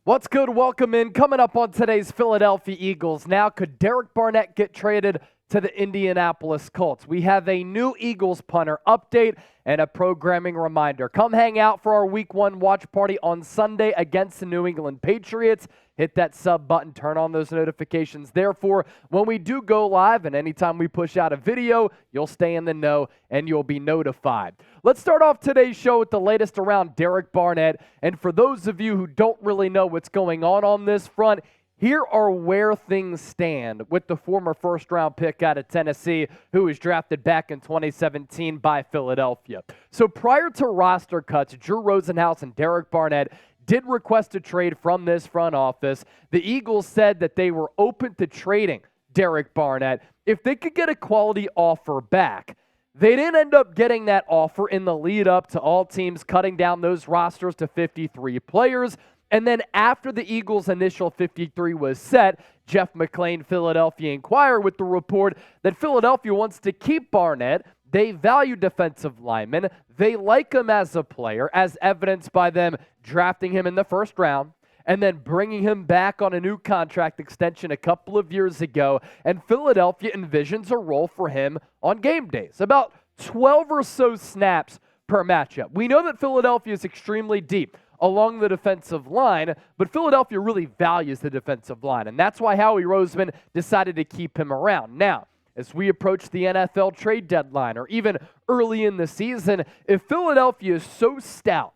What's good? Welcome in. Coming up on today's Philadelphia Eagles. Now, could Derek Barnett get traded to the Indianapolis Colts? We have a new Eagles punter update and a programming reminder. Come hang out for our Week 1 watch party on Sunday against the New England Patriots. Hit that sub button, turn on those notifications. Therefore, when we do go live and anytime we push out a video, you'll stay in the know and you'll be notified. Let's start off today's show with the latest around Derek Barnett. And for those of you who don't really know what's going on this front, here are where things stand with the former first-round pick out of Tennessee who was drafted back in 2017 by Philadelphia. So prior to roster cuts, Drew Rosenhaus and Derek Barnett did request a trade from this front office. The Eagles said that they were open to trading Derek Barnett if they could get a quality offer back. They didn't end up getting that offer in the lead up to all teams cutting down those rosters to 53 players. And then after the Eagles' initial 53 was set, Jeff McClain, Philadelphia Inquirer, with the report that Philadelphia wants to keep Barnett. They value defensive linemen. They like him as a player, as evidenced by them drafting him in the first round and then bringing him back on a new contract extension a couple of years ago. And Philadelphia envisions a role for him on game days, about 12 or so snaps per matchup. We know that Philadelphia is extremely deep along the defensive line, but Philadelphia really values the defensive line, and that's why Howie Roseman decided to keep him around. Now, as we approach the NFL trade deadline or even early in the season, if Philadelphia is so stout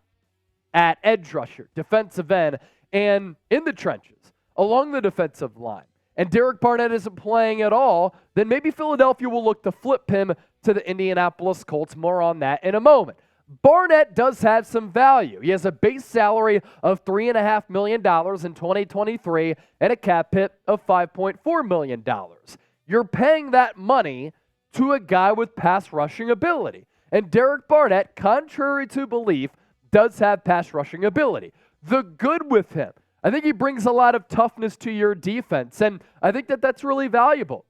at edge rusher, defensive end, and in the trenches along the defensive line, and Derek Barnett isn't playing at all, then maybe Philadelphia will look to flip him to the Indianapolis Colts. More on that in a moment. Barnett does have some value. He has a base salary of $3.5 million in 2023 and a cap hit of $5.4 million. You're paying that money to a guy with pass rushing ability. And Derek Barnett, contrary to belief, does have pass rushing ability. The good with him, I think he brings a lot of toughness to your defense, and I think that that's really valuable.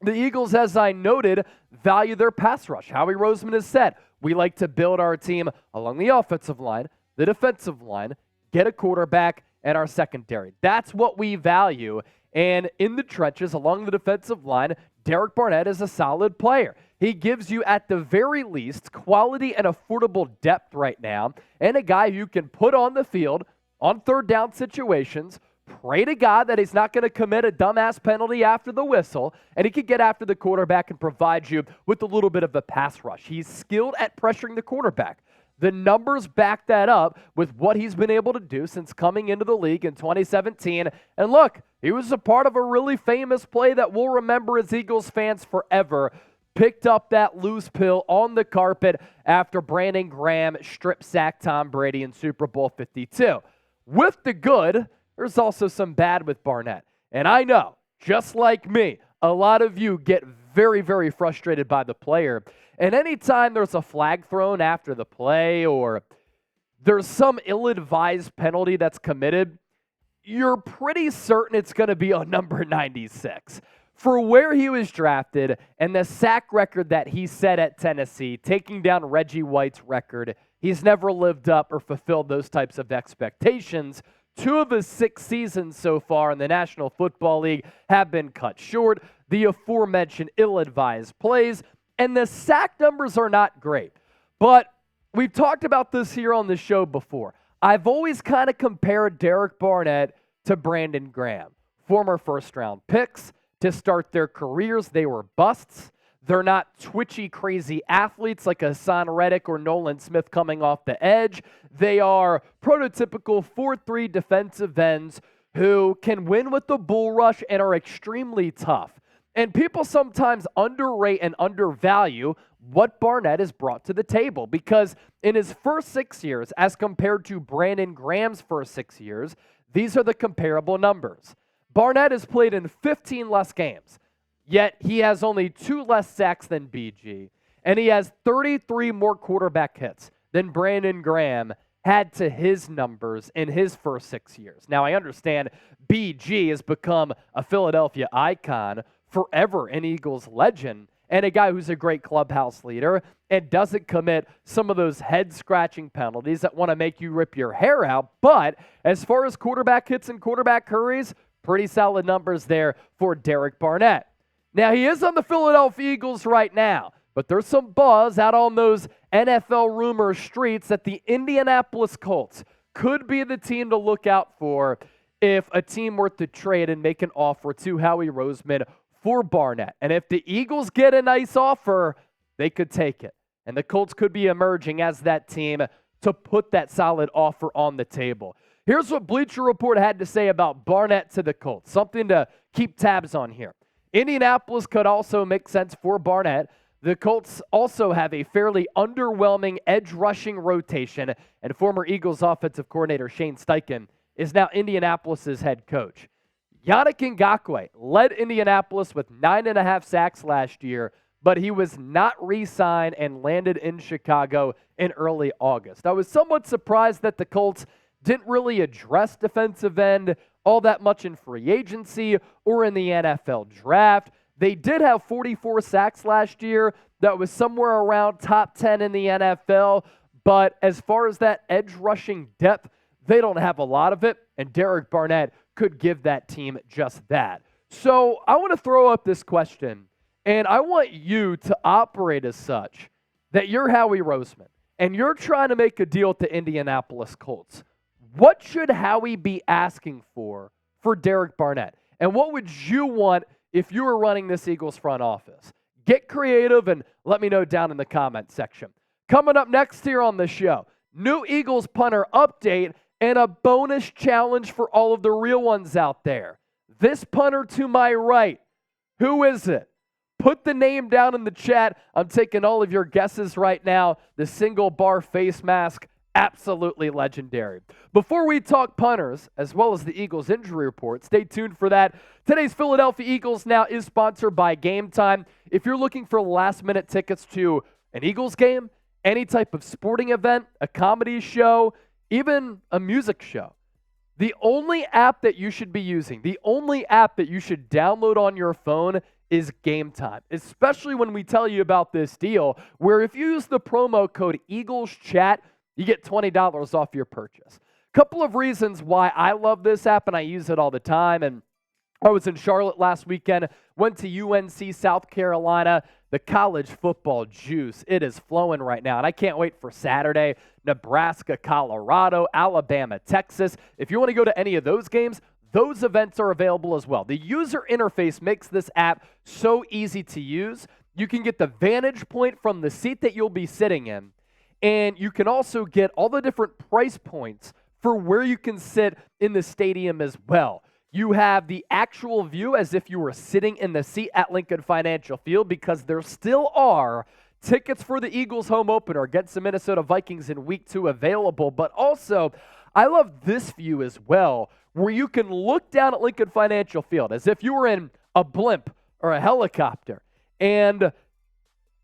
The Eagles, as I noted, value their pass rush. Howie Roseman has said, we like to build our team along the offensive line, the defensive line, get a quarterback, and our secondary. That's what we value. And in the trenches, along the defensive line, Derek Barnett is a solid player. He gives you, at the very least, quality and affordable depth right now, and a guy who can put on the field on third down situations, pray to God that he's not going to commit a dumbass penalty after the whistle, and he can get after the quarterback and provide you with a little bit of a pass rush. He's skilled at pressuring the quarterback. The numbers back that up with what he's been able to do since coming into the league in 2017. And look, he was a part of a really famous play that we'll remember as Eagles fans forever. Picked up that loose pill on the carpet after Brandon Graham strip sacked Tom Brady in Super Bowl 52. With the good, there's also some bad with Barnett. And I know, just like me, a lot of you get very, very frustrated by the player. And anytime there's a flag thrown after the play or there's some ill-advised penalty that's committed, you're pretty certain it's going to be on number 96. For where he was drafted and the sack record that he set at Tennessee, taking down Reggie White's record, he's never lived up or fulfilled those types of expectations. 2 of his 6 seasons so far in the National Football League have been cut short. The aforementioned ill-advised plays, and the sack numbers are not great. But we've talked about this here on the show before. I've always kind of compared Derek Barnett to Brandon Graham, former first-round picks. To start their careers, they were busts. They're not twitchy, crazy athletes like Hassan Reddick or Nolan Smith coming off the edge. They are prototypical 4-3 defensive ends who can win with the bull rush and are extremely tough. And people sometimes underrate and undervalue what Barnett has brought to the table because in his first 6 years, as compared to Brandon Graham's first 6 years, these are the comparable numbers. Barnett has played in 15 less games, yet he has only 2 less sacks than BG, and he has 33 more quarterback hits than Brandon Graham had to his numbers in his first 6 years. Now, I understand BG has become a Philadelphia icon, forever an Eagles legend, and a guy who's a great clubhouse leader and doesn't commit some of those head-scratching penalties that want to make you rip your hair out. But as far as quarterback hits and quarterback hurries, pretty solid numbers there for Derek Barnett. Now, he is on the Philadelphia Eagles right now, but there's some buzz out on those NFL rumor streets that the Indianapolis Colts could be the team to look out for if a team were to trade and make an offer to Howie Roseman for Barnett. And if the Eagles get a nice offer, they could take it. And the Colts could be emerging as that team to put that solid offer on the table. Here's what Bleacher Report had to say about Barnett to the Colts, something to keep tabs on here. Indianapolis could also make sense for Barnett. The Colts also have a fairly underwhelming edge rushing rotation, and former Eagles offensive coordinator Shane Steichen is now Indianapolis' head coach. Yannick Ngakoue led Indianapolis with 9.5 sacks last year, but he was not re-signed and landed in Chicago in early August. I was somewhat surprised that the Colts didn't really address defensive end all that much in free agency or in the NFL draft. They did have 44 sacks last year. That was somewhere around top 10 in the NFL. But as far as that edge rushing depth, they don't have a lot of it, and Derek Barnett could give that team just that. So I want to throw up this question, and I want you to operate as such that you're Howie Roseman, and you're trying to make a deal with the Indianapolis Colts. What should Howie be asking for Derek Barnett? And what would you want if you were running this Eagles front office? Get creative and let me know down in the comment section. Coming up next here on the show, new Eagles punter update and a bonus challenge for all of the real ones out there. This punter to my right, who is it? Put the name down in the chat. I'm taking all of your guesses right now. The single bar face mask, absolutely legendary. Before we talk punters, as well as the Eagles injury report, stay tuned for that. Today's Philadelphia Eagles Now is sponsored by Game Time. If you're looking for last-minute tickets to an Eagles game, any type of sporting event, a comedy show, even a music show, the only app that you should be using, the only app that you should download on your phone is Game Time, especially when we tell you about this deal where if you use the promo code EaglesChat, you get $20 off your purchase. Couple of reasons why I love this app and I use it all the time. And I was in Charlotte last weekend, went to UNC South Carolina. The college football juice, it is flowing right now. And I can't wait for Saturday. Nebraska, Colorado, Alabama, Texas. If you want to go to any of those games, those events are available as well. The user interface makes this app so easy to use. You can get the vantage point from the seat that you'll be sitting in. And you can also get all the different price points for where you can sit in the stadium as well. You have the actual view as if you were sitting in the seat at Lincoln Financial Field because there still are tickets for the Eagles home opener against the Minnesota Vikings in Week 2 available. But also, I love this view as well, where you can look down at Lincoln Financial Field as if you were in a blimp or a helicopter. And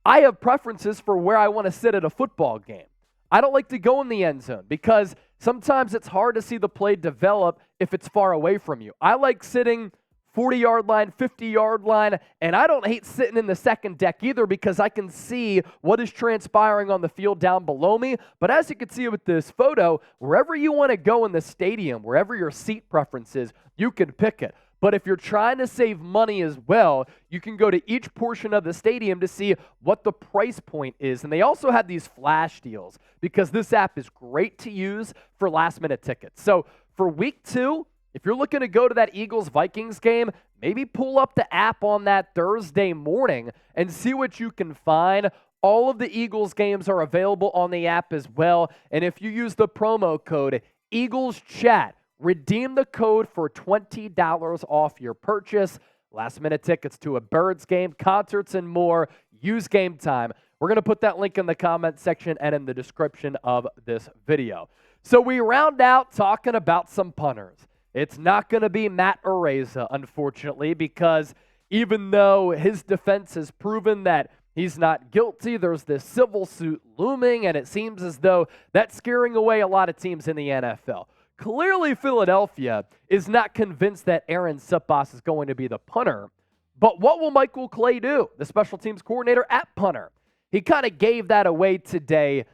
I have preferences for where I want to sit at a football game. I don't like to go in the end zone because sometimes it's hard to see the play develop if it's far away from you. I like sitting 40-yard line, 50-yard line, and I don't hate sitting in the second deck either because I can see what is transpiring on the field down below me. But as you can see with this photo, wherever you want to go in the stadium, wherever your seat preference is, you can pick it. But if you're trying to save money as well, you can go to each portion of the stadium to see what the price point is. And they also have these flash deals because this app is great to use for last-minute tickets. So for Week 2, if you're looking to go to that Eagles-Vikings game, maybe pull up the app on that Thursday morning and see what you can find. All of the Eagles games are available on the app as well. And if you use the promo code EaglesChat, redeem the code for $20 off your purchase. Last-minute tickets to a Birds game, concerts, and more. Use Game Time. We're going to put that link in the comment section and in the description of this video. So we round out talking about some punters. It's not going to be Matt Arreza, unfortunately, because even though his defense has proven that he's not guilty, there's this civil suit looming, and it seems as though that's scaring away a lot of teams in the NFL. Clearly, Philadelphia is not convinced that Arryn Siposs is going to be the punter, But what will Michael Clay do, the special teams coordinator at punter? He kind of gave that away today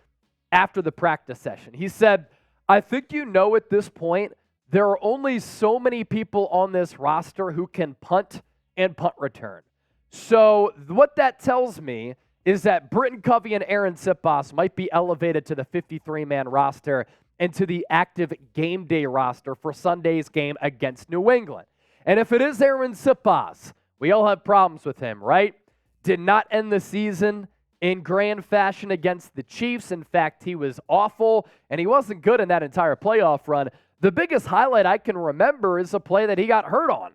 after the practice session. He said, I think you know at this point, there are only so many people on this roster who can punt and punt return. So what that tells me is that Britton Covey and Arryn Siposs might be elevated to the 53-man roster and to the active game day roster for Sunday's game against New England. And if it is Arryn Siposs, we all have problems with him, right? Did not end the season in grand fashion against the Chiefs. In fact, he was awful, and he wasn't good in that entire playoff run. The biggest highlight I can remember is a play that he got hurt on.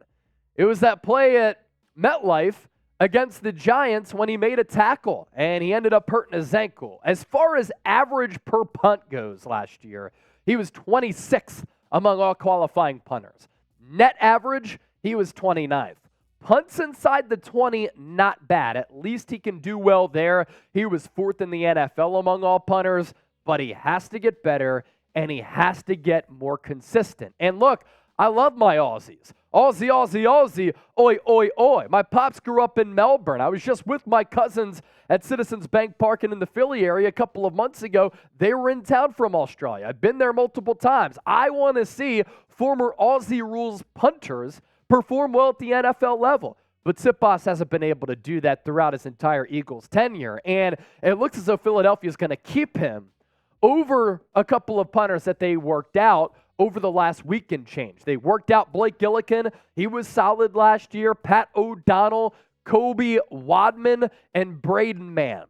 It was that play at MetLife against the Giants when he made a tackle, and he ended up hurting his ankle. As far as average per punt goes last year, he was 26th among all qualifying punters. Net average, he was 29th. Punts inside the 20, not bad. At least he can do well there. He was 4th in the NFL among all punters, but he has to get better, and he has to get more consistent. And look, I love my Aussies. Aussie, Aussie, Aussie, oi, oi, oi. My pops grew up in Melbourne. I was just with my cousins at Citizens Bank Park and in the Philly area a couple of months ago. They were in town from Australia. I've been there multiple times. I want to see former Aussie rules punters perform well at the NFL level. But Siposs hasn't been able to do that throughout his entire Eagles tenure. And it looks as though Philadelphia is going to keep him over a couple of punters that they worked out over the last week and change. They worked out Blake Gillikin. He was solid last year. Pat O'Donnell, Kobe Wadman, and Braden Mann.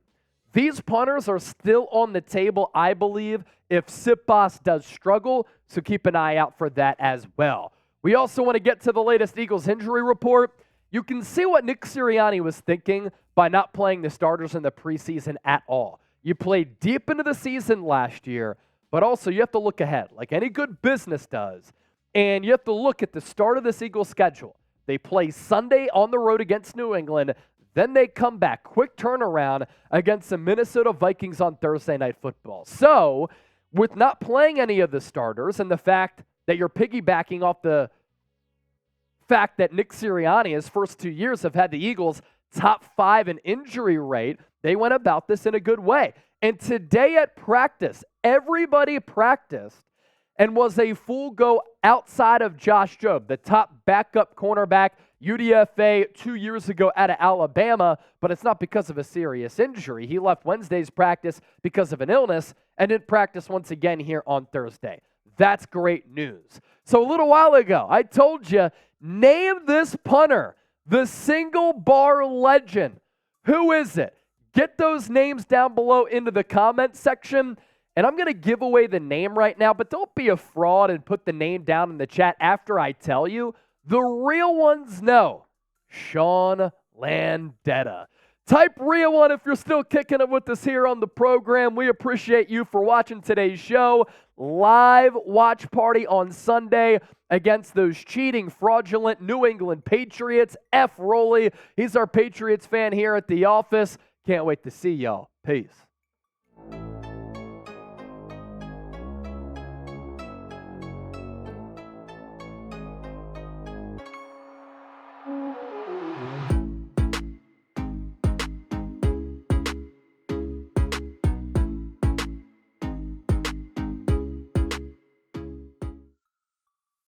These punters are still on the table, I believe, if Siposs does struggle, so keep an eye out for that as well. We also want to get to the latest Eagles injury report. You can see what Nick Sirianni was thinking by not playing the starters in the preseason at all. You played deep into the season last year, but also you have to look ahead, like any good business does, and you have to look at the start of this Eagles schedule. They play Sunday on the road against New England, then they come back, quick turnaround against the Minnesota Vikings on Thursday Night Football. So, with not playing any of the starters and the fact that you're piggybacking off the fact that Nick Sirianni, his first 2 years, have had the Eagles top 5 in injury rate, they went about this in a good way. And today at practice, everybody practiced and was a full go outside of Josh Jobe, the top backup cornerback, UDFA 2 years ago out of Alabama, but it's not because of a serious injury. He left Wednesday's practice because of an illness and didn't practice once again here on Thursday. That's great news. So a little while ago, I told you, name this punter, the single bar legend. Who is it? Get those names down below into the comment section, and I'm going to give away the name right now, but don't be a fraud and put the name down in the chat after I tell you. The real ones know. Sean Landetta. Type real one if you're still kicking it with us here on the program. We appreciate you for watching today's show. Live watch party on Sunday against those cheating, fraudulent New England Patriots. F. Roley, he's our Patriots fan here at the office. Can't wait to see y'all. Peace.